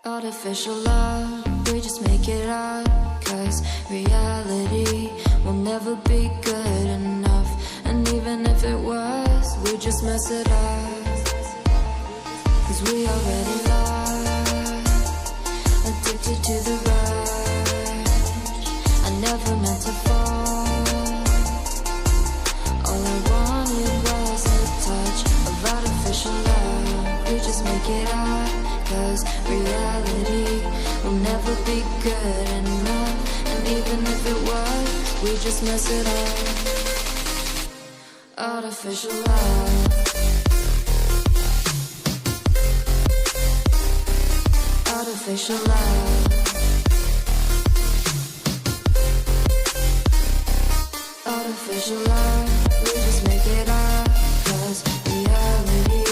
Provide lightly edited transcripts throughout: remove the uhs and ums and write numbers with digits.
Artificial love, we just make it up, 'cause reality will never be good enough. And even if it was, we just mess it up, 'cause we already lost, addicted to the rush. I never meant to fall. All I wanted was a touch of artificial love. We just make it up, 'cause reality will never be good enough. And even if it was, we just mess it up. Artificial love. Artificial love. Artificial love. We just make it up, 'cause reality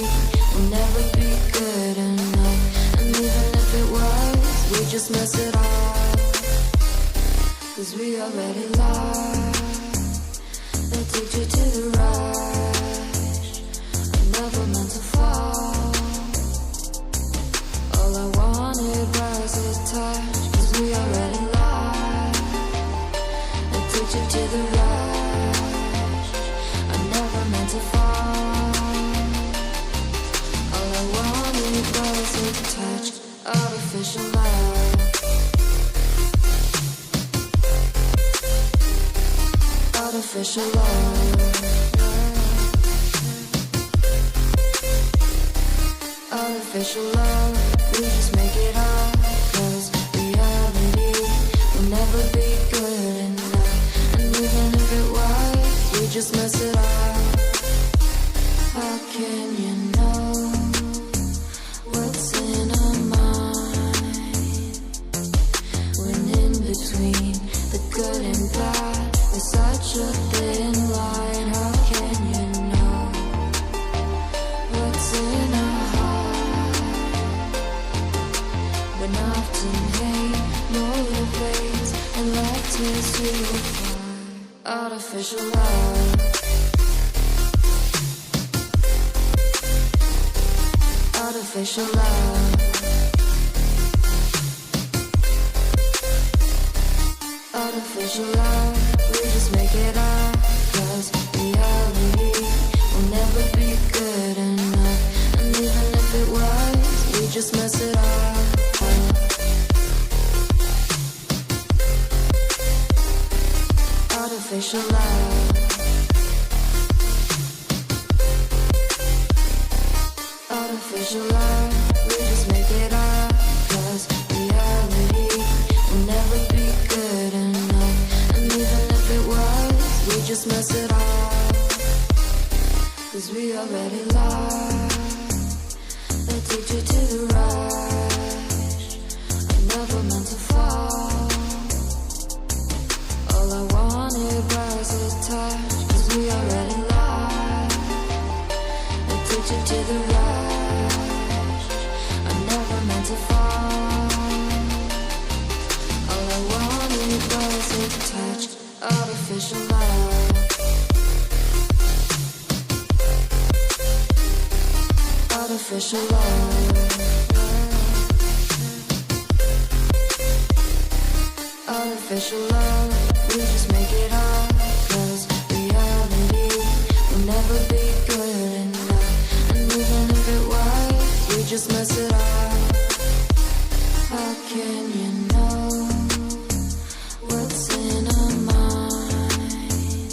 will never be good enough. And even if it was, we just mess it up, 'cause we already lost, addicted to the rush. I never meant to fall. All I wanted was a touch, 'cause we already lost, addicted to the rush. I never meant to fall. All I wanted was a touch, artificial love. Artificial love. Artificial love. We just make it up, 'cause reality will never be good enough. And even if it was, we just mess it up. How can you know what's in our mind, when in between the good and bad there's such a thin line? How can you know what's in our heart, when often hate motivates and love tears you apart? Artificial love. Artificial love. Artificial love. We just make it up, 'cause reality will never be good enough. And even if it was, we just mess it up. Artificial love. Artificial love. We just make it up, 'cause reality will never be good enough. And even if it was, we just mess it up, 'cause we already lost, addicted to the rush. I never meant to fall. All I wanted was a touch, 'cause we already lost, addicted to the rush. I never meant to fall. All I wanted was a touch, artificial love. Artificial love. Artificial love. We just make it up, 'cause reality will never be good enough. And even if it was, we just mess it up. How can you know what's in our mind,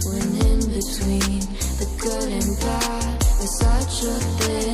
when in between the good and bad there's such a thing?